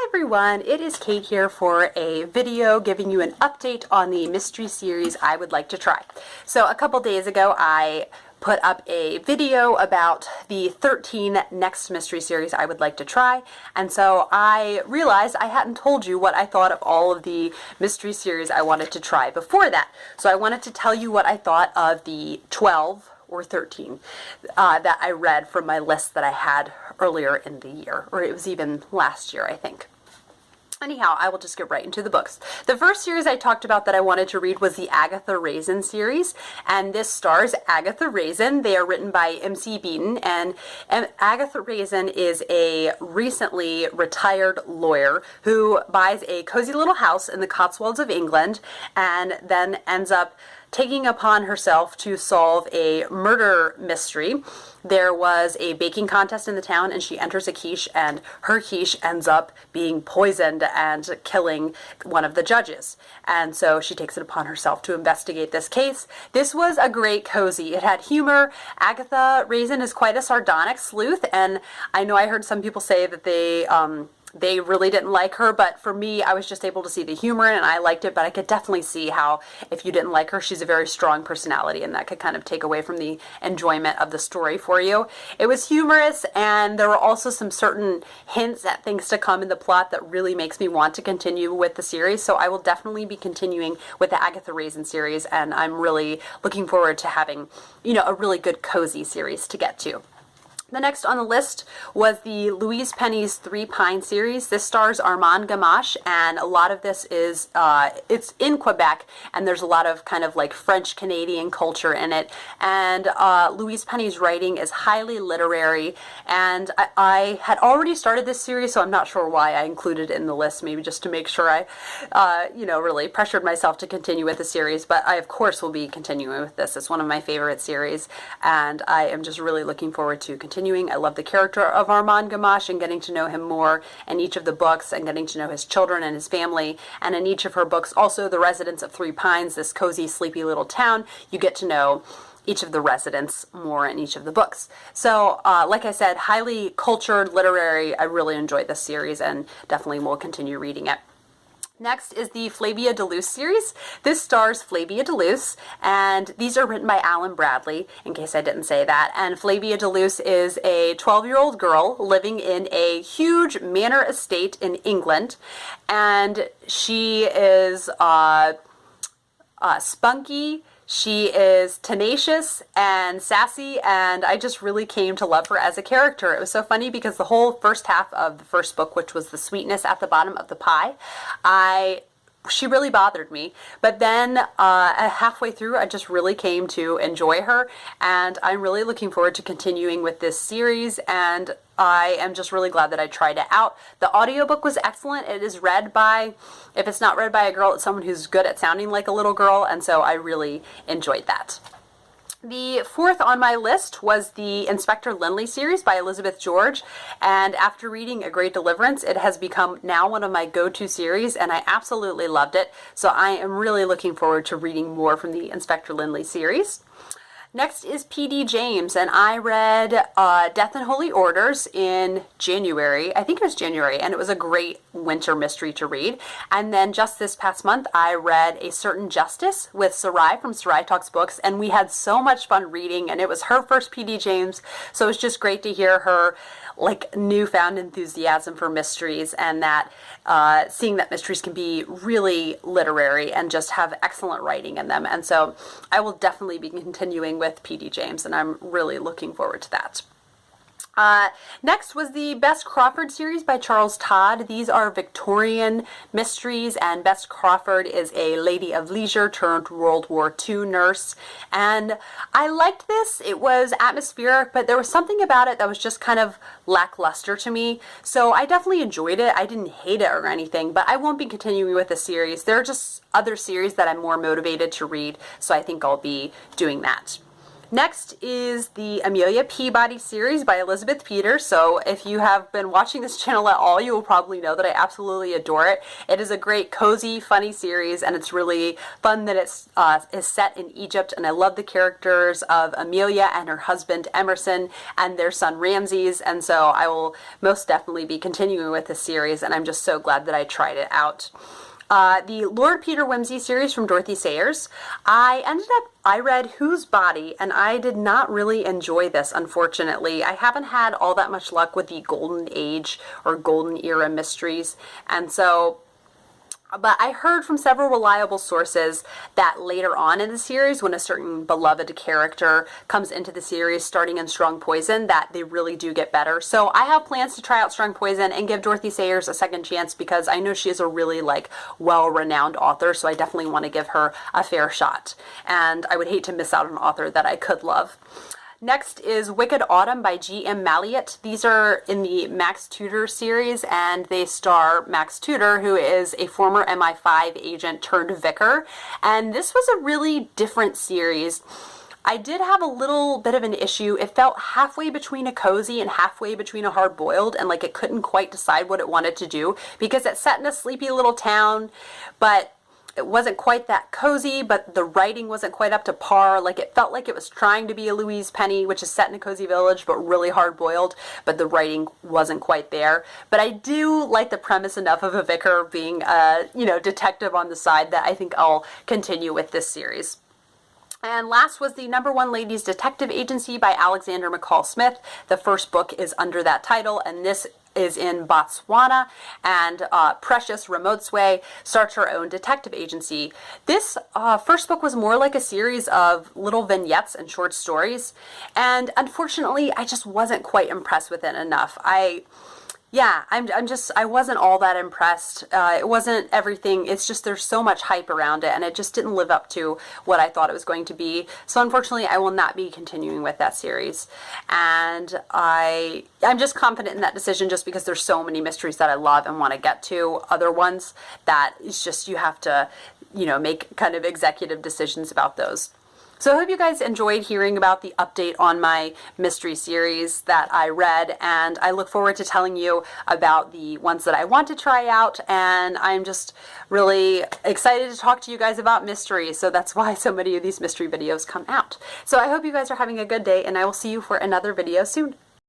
everyone, it is Kate here for a video giving you an update on the mystery series I would like to try. So a couple days ago I put up a video about the 13 next mystery series I would like to try, and so I realized I hadn't told you what I thought of all of the mystery series I wanted to try before that. So I wanted to tell you what I thought of the 12 or 13 that I read from my list that I had earlier in the year, or it was even last year, I think. Anyhow, I will just get right into the books. The first series I talked about that I wanted to read was the Agatha Raisin series, and this stars Agatha Raisin. They are written by M.C. Beaton, and Agatha Raisin is a recently retired lawyer who buys a cozy little house in the Cotswolds of England and then ends up taking upon herself to solve a murder mystery. There was a baking contest in the town, and she enters a quiche, and her quiche ends up being poisoned and killing one of the judges. And so she takes it upon herself to investigate this case. This was a great cozy. It had humor. Agatha Raisin is quite a sardonic sleuth, and I know I heard some people say that they really didn't like her, but for me, I was just able to see the humor in it, and I liked it, but I could definitely see how if you didn't like her, she's a very strong personality, and that could kind of take away from the enjoyment of the story for you. It was humorous, and there were also some certain hints at things to come in the plot that really makes me want to continue with the series, so I will definitely be continuing with the Agatha Raisin series, and I'm really looking forward to having, a really good cozy series to get to. The next on the list was the Louise Penny's Three Pine series. This stars Armande Gamache, and a lot of this is, it's in Quebec, and there's a lot of kind of like French-Canadian culture in it. And Louise Penny's writing is highly literary, and I had already started this series, so I'm not sure why I included it in the list, maybe just to make sure I, really pressured myself to continue with the series. But I, of course, will be continuing with this. It's one of my favorite series, and I am just really looking forward to continuing. I love the character of Armande Gamache and getting to know him more in each of the books and getting to know his children and his family. And in each of her books, also the residents of Three Pines, this cozy, sleepy little town, you get to know each of the residents more in each of the books. So, like I said, highly cultured, literary. I really enjoyed this series and definitely will continue reading it. Next is the Flavia de Luce series. This stars Flavia de Luce, and these are written by Alan Bradley, in case I didn't say that. And Flavia de Luce is a 12-year-old girl living in a huge manor estate in England, and she is spunky. She is tenacious and sassy, and I just really came to love her as a character. It was so funny because the whole first half of the first book, which was the sweetness at the bottom of the pie, she really bothered me. But then halfway through, I just really came to enjoy her, and I'm really looking forward to continuing with this series, and I am just really glad that I tried it out. The audiobook was excellent. It is read by, if it's not read by a girl, it's someone who's good at sounding like a little girl, and so I really enjoyed that. The fourth on my list was the Inspector Lynley series by Elizabeth George, and after reading A Great Deliverance, it has become now one of my go-to series, and I absolutely loved it, so I am really looking forward to reading more from the Inspector Lynley series. Next is P.D. James, and I read Death and Holy Orders in January. I think it was January, and it was a great winter mystery to read. And then just this past month, I read A Certain Justice with Sarai from Sarai Talks Books, and we had so much fun reading, and it was her first P.D. James, so it was just great to hear her newfound enthusiasm for mysteries, and that seeing that mysteries can be really literary and just have excellent writing in them. And so I will definitely be continuing with P.D. James, and I'm really looking forward to that. Next was the Bess Crawford series by Charles Todd. These are Victorian mysteries, and Bess Crawford is a lady of leisure turned World War II nurse. And I liked this. It was atmospheric, but there was something about it that was just kind of lackluster to me. So I definitely enjoyed it. I didn't hate it or anything, but I won't be continuing with the series. There are just other series that I'm more motivated to read, so I think I'll be doing that. Next is the Amelia Peabody series by Elizabeth Peters. So if you have been watching this channel at all, you will probably know that I absolutely adore it. It is a great, cozy, funny series, and it's really fun that it's is set in Egypt, and I love the characters of Amelia and her husband Emerson and their son Ramses, and so I will most definitely be continuing with this series, and I'm just so glad that I tried it out. The Lord Peter Wimsey series from Dorothy Sayers. I read Whose Body, and I did not really enjoy this, unfortunately. I haven't had all that much luck with the Golden Age or Golden Era mysteries, and so but I heard from several reliable sources that later on in the series, when a certain beloved character comes into the series starting in Strong Poison, that they really do get better. So I have plans to try out Strong Poison and give Dorothy Sayers a second chance, because I know she is a really well-renowned author, so I definitely want to give her a fair shot. And I would hate to miss out on an author that I could love. Next is Wicked Autumn by G.M. Maleate. These are in the Max Tudor series, and they star Max Tudor, who is a former MI5 agent turned vicar. And this was a really different series. I did have a little bit of an issue. It felt halfway between a cozy and halfway between a hard-boiled, and it couldn't quite decide what it wanted to do, because it's set in a sleepy little town, but it wasn't quite that cozy, but the writing wasn't quite up to par. It felt like it was trying to be a Louise Penny, which is set in a cozy village, but really hard-boiled, but the writing wasn't quite there. But I do like the premise enough of a vicar being a, detective on the side, that I think I'll continue with this series. And last was the #1 Ladies Detective Agency by Alexander McCall Smith. The first book is under that title, and this is in Botswana, and Precious Ramotswe starts her own detective agency. This first book was more like a series of little vignettes and short stories, and unfortunately I just wasn't quite impressed with it enough. I wasn't all that impressed. It wasn't everything. It's just there's so much hype around it, and it just didn't live up to what I thought it was going to be. So unfortunately, I will not be continuing with that series. And I'm just confident in that decision, just because there's so many mysteries that I love and want to get to. Other ones that it's just you have to, make kind of executive decisions about those. So I hope you guys enjoyed hearing about the update on my mystery series that I read, and I look forward to telling you about the ones that I want to try out, and I'm just really excited to talk to you guys about mysteries, so that's why so many of these mystery videos come out. So I hope you guys are having a good day, and I will see you for another video soon.